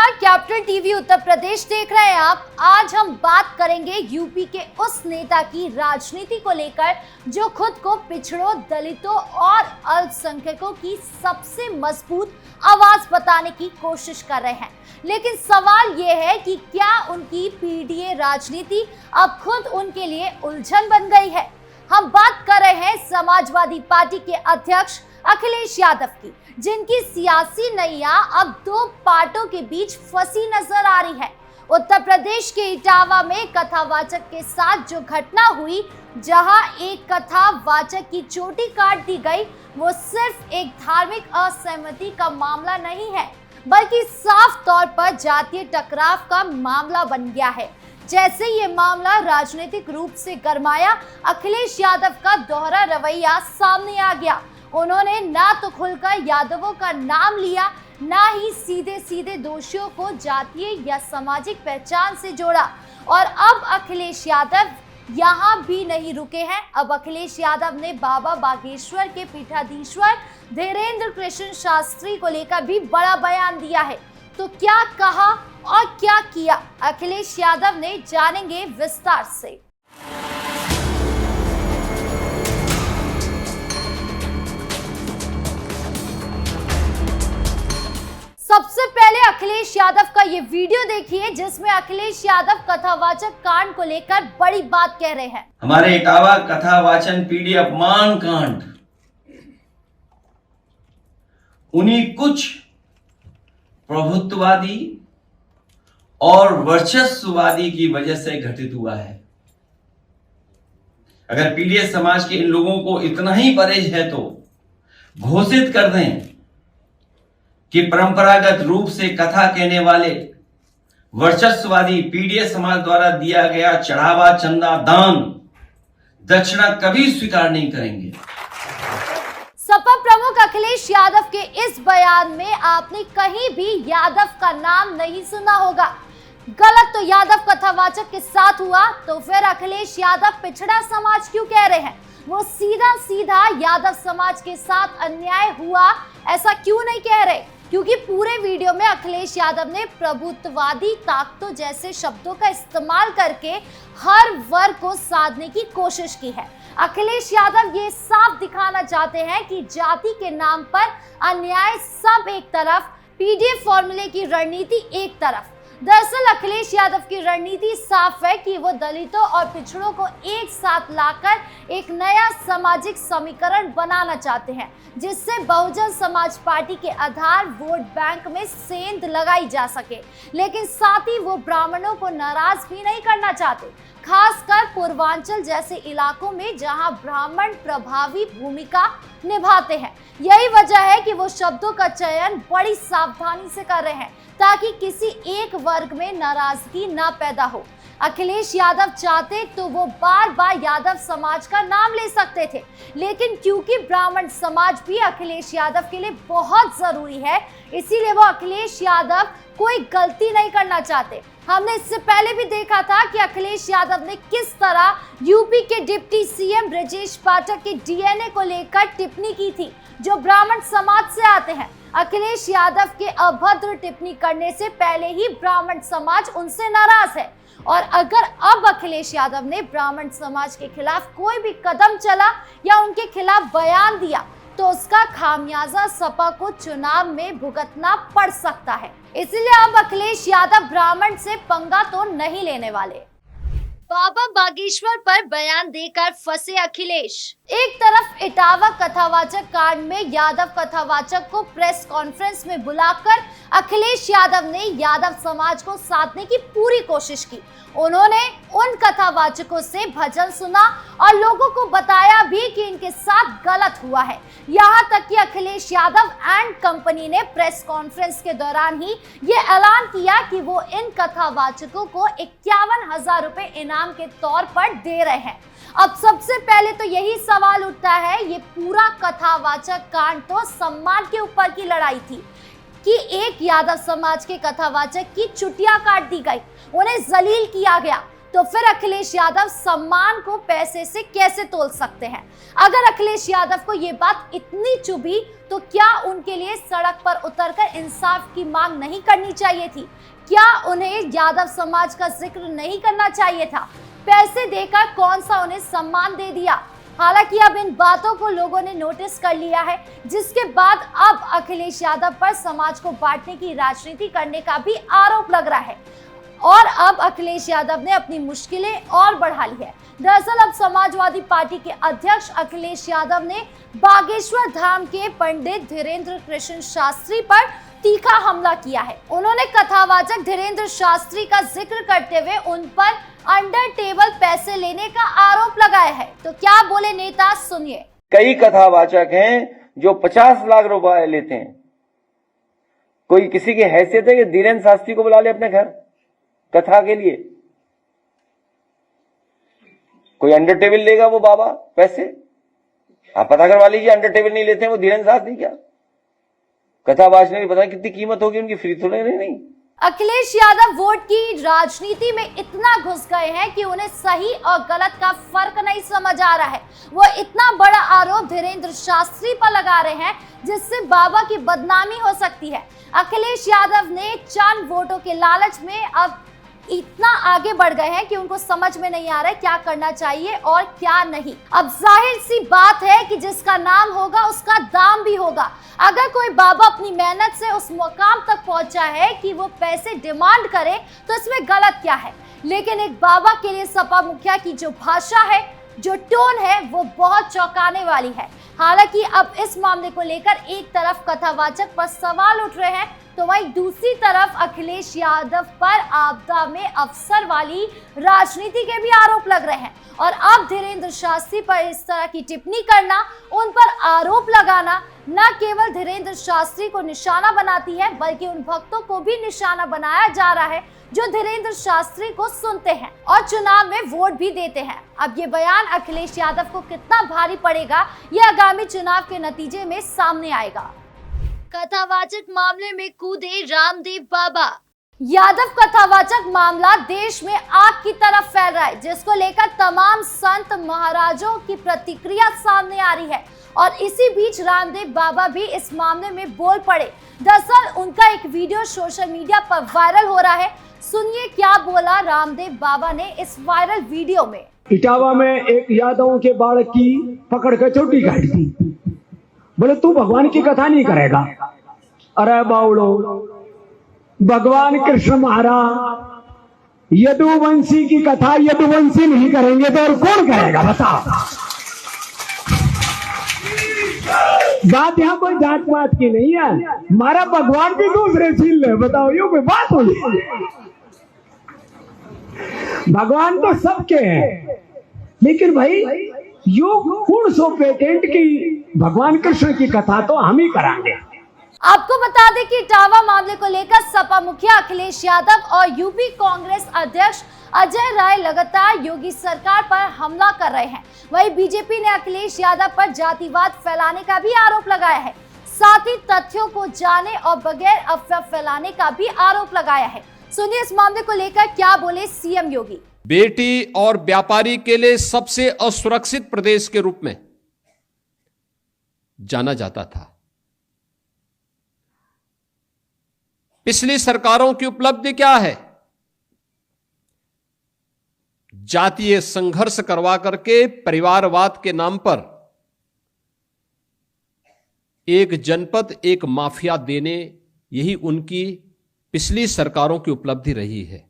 नमस्कार, capital TV Uttar Pradesh देख रहे हैं आप। आज हम बात करेंगे यूपी के उस नेता की राजनीति को लेकर जो खुद को पिछड़ों, दलितों और अल्पसंख्यकों की सबसे मजबूत आवाज बताने की कोशिश कर रहे हैं। लेकिन सवाल ये है कि क्या उनकी पीडीए राजनीति अब खुद उनके लिए उलझन बन गई है। हम बात कर रहे हैं समाजवादी पार्टी के अध्यक्ष अखिलेश यादव की, जिनकी सियासी नैया अब दो पार्टों के बीच फंसी नजर आ रही है। उत्तर प्रदेश के इटावा में कथावाचक के साथ जो घटना हुई, जहां एक कथावाचक की चोटी काट दी गई, वो सिर्फ एक धार्मिक असहमति का मामला नहीं है, बल्कि साफ तौर पर जातीय टकराव का मामला बन गया है। जैसे ये मामला राजनीतिक रूप से गरमाया, अखिलेश यादव का दोहरा रवैया सामने आ गया। उन्होंने ना तो खुलकर यादवों का नाम लिया, ना ही सीधे सीधे दोषियों को जातीय या सामाजिक पहचान से जोड़ा। और अब अखिलेश यादव यहाँ भी नहीं रुके हैं। अब अखिलेश यादव ने बाबा बागेश्वर के पीठाधीश्वर धीरेन्द्र कृष्ण शास्त्री को लेकर भी बड़ा बयान दिया है। तो क्या कहा और क्या किया अखिलेश यादव ने, जानेंगे विस्तार से। सबसे पहले अखिलेश यादव का ये वीडियो देखिए, जिसमें अखिलेश यादव कथावाचक कांड को लेकर बड़ी बात कह रहे हैं। हमारे इटावा कथावाचन पीढ़ी अपमान कांड उन्हीं कुछ प्रभुत्ववादी और वर्चस्ववादी की वजह से घटित हुआ है। अगर पीढ़ी समाज के इन लोगों को इतना ही परहेज है तो घोषित कर दें कि परंपरागत रूप से कथा कहने वाले वर्चस्ववादी पीडीए समाज द्वारा दिया गया चढ़ावा, चंदा, दान, दक्षिणा कभी स्वीकार नहीं करेंगे। सपा प्रमुख अखिलेश यादव के इस बयान में आपने कहीं भी यादव का नाम नहीं सुना होगा। गलत तो यादव कथावाचक के साथ हुआ, तो फिर अखिलेश यादव पिछड़ा समाज क्यों कह रहे हैं? वो सीधा सीधा यादव समाज के साथ अन्याय हुआ ऐसा क्यों नहीं कह रहे? क्योंकि पूरे वीडियो में अखिलेश यादव ने प्रभुत्ववादी ताकतों जैसे शब्दों का इस्तेमाल करके हर वर्ग को साधने की कोशिश की है। अखिलेश यादव ये साफ दिखाना चाहते हैं कि जाति के नाम पर अन्याय सब एक तरफ, पीडीए फॉर्मूले की रणनीति एक तरफ। दरअसल अखिलेश यादव की रणनीति साफ है कि वो दलितों और पिछड़ों को एक साथ लाकर एक नया सामाजिक समीकरण बनाना चाहते हैं, जिससे बहुजन समाज पार्टी के आधार वोट बैंक में सेंध लगाई जा सके। लेकिन साथ ही वो ब्राह्मणों को नाराज भी नहीं करना चाहते, खासकर पूर्वांचल जैसे इलाकों में जहां ब्राह्मण प्रभावी भूमिका निभाते हैं। यही वजह है कि वो शब्दों का चयन बड़ी सावधानी से कर रहे हैं, ताकि किसी एक वर्ग में नाराजगी ना पैदा हो। अखिलेश यादव चाहते तो वो बार बार यादव समाज का नाम ले सकते थे, लेकिन क्योंकि ब्राह्मण समाज भी अखिलेश यादव के लिए बहुत जरूरी है, इसीलिए वो अखिलेश यादव कोई गलती नहीं करना चाहते। हमने इससे पहले भी देखा था कि अखिलेश यादव ने किस तरह यूपी के डिप्टी सीएम ब्रजेश पाठक के डीएनए को लेकर टिप्पणी की थी, जो ब्राह्मण समाज से आते हैं। अखिलेश यादव के अभद्र टिप्पणी करने से पहले ही ब्राह्मण समाज उनसे नाराज है, और अगर अब अखिलेश यादव ने ब्राह्मण समाज के खिलाफ कोई भी कदम चला या उनके खिलाफ बयान दिया, तो उसका खामियाजा सपा को चुनाव में भुगतना पड़ सकता है। इसलिए अब अखिलेश यादव ब्राह्मण से पंगा तो नहीं लेने वाले। बाबा बागेश्वर पर बयान देकर फंसे अखिलेश। एक तरफ इटावा कथावाचक कांड में यादव कथावाचक को प्रेस कॉन्फ्रेंस में बुलाकर अखिलेश यादव ने यादव समाज को साधने की पूरी कोशिश की। उन्होंने उन कथावाचकों से भजन सुना और लोगों को बताया भी कि इनके साथ गलत हुआ है। यहाँ तक कि अखिलेश यादव एंड कंपनी ने प्रेस कॉन्फ्रेंस के दौरान ही ये ऐलान किया कि वो इन कथावाचकों को 51,000 रुपए इनाम के तौर पर दे रहे हैं। अब सबसे पहले तो यही सवाल उठता है, ये पूरा कथावाचक कांड तो सम्मान के ऊपर की लड़ाई थी कि एक यादव समाज के कथावाचक की चुटिया काट दी गई, उन्हें जलील किया गया। तो फिर अखिलेश यादव सम्मान को पैसे से कैसे तोल सकते हैं? अगर अखिलेश यादव को ये बात इतनी चुभी तो क्या उनके लिए सड़क पर उतरकर इंसाफ की मांग नहीं करनी चाहिए थी? क्या उन्हें यादव समाज का जिक्र नहीं करना चाहिए था? पैसे देकर कौन सा उन्हें सम्मान दे दिया? हालांकि अब इन बातों को लोगों ने नोटिस कर लिया है, जिसके बाद अब अखिलेश यादव पर समाज को बांटने की राजनीति करने का भी आरोप लग रहा है और अब अखिलेश यादव ने अपनी मुश्किलें और बढ़ा ली है। दरअसल अब समाजवादी पार्टी के अध्यक्ष अखिलेश यादव ने बागेश्वर धाम के पंडित धीरेन्द्र कृष्ण शास्त्री पर तीखा हमला किया है। उन्होंने कथावाचक धीरेन्द्र शास्त्री का जिक्र करते हुए उन पर अंडर टेबल पैसे लेने का आरोप लगाया है। तो क्या बोले नेता, सुनिए। कई कथावाचक हैं जो 50 लाख रुपए लेते हैं। कोई किसी की हैसियत है कि धीरेन्द्र शास्त्री को बुला ले अपने घर कथा के लिए? कोई अंडर टेबल लेगा वो बाबा पैसे? आप पता करवा लीजिए, अंडर टेबल नहीं लेते हैं वो धीरेन्द्र शास्त्री। क्या कथावाचक की पता कितनी कीमत होगी उनकी? फ्री थोड़े नहीं। अखिलेश यादव वोट की राजनीति में इतना घुस गए हैं कि उन्हें सही और गलत का फर्क नहीं समझ आ रहा है। वो इतना बड़ा आरोप धीरेन्द्र शास्त्री पर लगा रहे हैं जिससे बाबा की बदनामी हो सकती है। अखिलेश यादव ने चंद वोटों के लालच में अब इतना आगे बढ़ गए हैं कि उनको समझ में नहीं आ रहा है क्या करना चाहिए और क्या नहीं। अब जाहिर सी बात है कि जिसका नाम होगा उसका दाम भी होगा। अगर कोई बाबा अपनी मेहनत से उस मुकाम तक पहुंचा है कि वो पैसे डिमांड करे तो इसमें गलत क्या है? लेकिन एक बाबा के लिए सपा मुखिया की जो भाषा है, जो टोन है, वो बहुत चौंकाने वाली है। हालांकि अब इस मामले को लेकर एक तरफ कथावाचक पर सवाल उठ रहे हैं तो वहीं दूसरी तरफ अखिलेश यादव पर आपदा में अवसर वाली राजनीति के भी आरोप लग रहे हैं। और अब धीरेन्द्र शास्त्री पर इस तरह की टिप्पणी करना, उन पर आरोप लगाना न केवल धीरेन्द्र शास्त्री को निशाना बनाती है बल्कि उन भक्तों को भी निशाना बनाया जा रहा है जो धीरेन्द्र शास्त्री को सुनते हैं और चुनाव में वोट भी देते हैं। अब ये बयान अखिलेश यादव को कितना भारी पड़ेगा, ये आगामी चुनाव के नतीजे में सामने आएगा। कथावाचक मामले में कूदे रामदेव बाबा। यादव कथावाचक मामला देश में आग की तरफ फैल रहा है, जिसको लेकर तमाम संत महाराजों की प्रतिक्रिया सामने आ रही है और इसी बीच रामदेव बाबा भी इस मामले में बोल पड़े। दरअसल उनका एक वीडियो सोशल मीडिया पर वायरल हो रहा है। सुनिए क्या बोला रामदेव बाबा ने इस वायरल वीडियो में। इटावा में एक यादवों के बालक की पकड़ कर चोटी काट दी। बोले तू भगवान की कथा नहीं करेगा? अरे बावड़ो, भगवान कृष्ण महाराज यदुवंशी की कथा यदुवंशी नहीं करेंगे तो और कौन करेगा बताओ? बात यहाँ कोई जात पात की नहीं है। हमारा भगवान भी दूसरे छीन ले, बताओ ये कोई बात होगी? भगवान तो सबके हैं, लेकिन भाई योग कौन सो पेटेंट की भगवान कृष्ण की कथा तो हम ही कराएंगे। आपको बता दें कि इटावा मामले को लेकर सपा मुखिया अखिलेश यादव और यूपी कांग्रेस अध्यक्ष अजय राय लगातार योगी सरकार पर हमला कर रहे हैं। वहीं बीजेपी ने अखिलेश यादव पर जातिवाद फैलाने का भी आरोप लगाया है, साथ ही तथ्यों को जाने और बगैर अफवाह फैलाने का भी आरोप लगाया है। सुनिए इस मामले को लेकर क्या बोले सीएम योगी। बेटी और व्यापारी के लिए सबसे असुरक्षित प्रदेश के रूप में जाना जाता था। पिछली सरकारों की उपलब्धि क्या है? जातीय संघर्ष करवा करके परिवारवाद के नाम पर एक जनपद, एक माफिया देने, यही उनकी पिछली सरकारों की उपलब्धि रही है,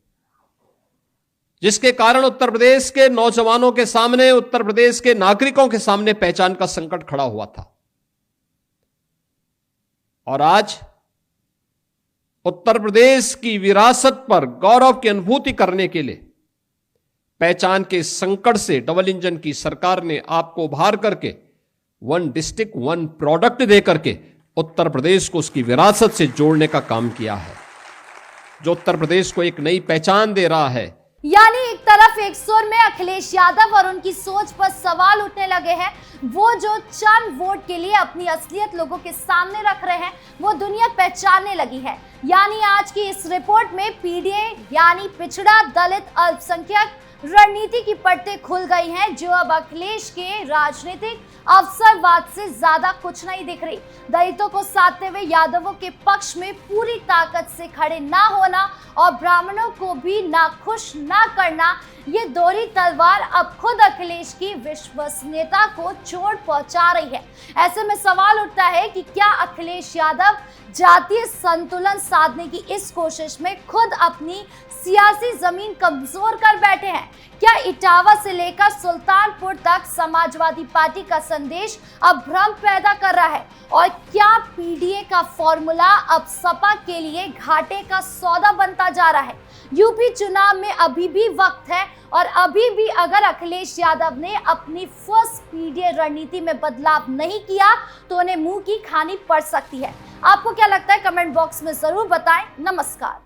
जिसके कारण उत्तर प्रदेश के नौजवानों के सामने, उत्तर प्रदेश के नागरिकों के सामने पहचान का संकट खड़ा हुआ था। और आज उत्तर प्रदेश की विरासत पर गौरव की अनुभूति करने के लिए पहचान के संकट से डबल इंजन की सरकार ने आपको उभार करके वन डिस्ट्रिक्ट वन प्रोडक्ट दे करके उत्तर प्रदेश को उसकी विरासत से जोड़ने का काम किया है, जो उत्तर प्रदेश को एक नई पहचान दे रहा है। यानी एक तरफ एक सुर में अखिलेश यादव और उनकी सोच पर सवाल उठने लगे हैं। वो जो चंद वोट के लिए अपनी असलियत लोगों के सामने रख रहे हैं, वो दुनिया पहचानने लगी है। यानी आज की इस रिपोर्ट में पीडीए यानी पिछड़ा, दलित, अल्पसंख्यक, रणनीति की परतें खुल गई हैं, जो अब अखिलेश के राजनीतिक अवसरवाद से ज्यादा कुछ नहीं दिख रही। दलितों को साधते हुए यादवों के पक्ष में पूरी ताकत से खड़े ना होना और ब्राह्मणों को भी नाखुश ना करना, ये दोहरी तलवार अब खुद अखिलेश की विश्वसनीयता को चोट पहुंचा रही है। ऐसे में सवाल उठता है कि क्या अखिलेश यादव जातीय संतुलन साधने की इस कोशिश में खुद अपनी सियासी जमीन कमजोर कर बैठे हैं? क्या इटावा से लेकर सुल्तानपुर तक समाजवादी पार्टी का संदेश अब भ्रम पैदा कर रहा है? और क्या पीडीए का फॉर्मूला अब सपा के लिए घाटे का सौदा बनता जा रहा है? यूपी चुनाव में अभी भी वक्त है और अभी भी अगर अखिलेश यादव ने अपनी फर्स्ट पीडीए रणनीति में बदलाव नहीं किया तो उन्हें मुंह की खानी पड़ सकती है। आपको क्या लगता है? कमेंट बॉक्स में जरूर बताएं। नमस्कार।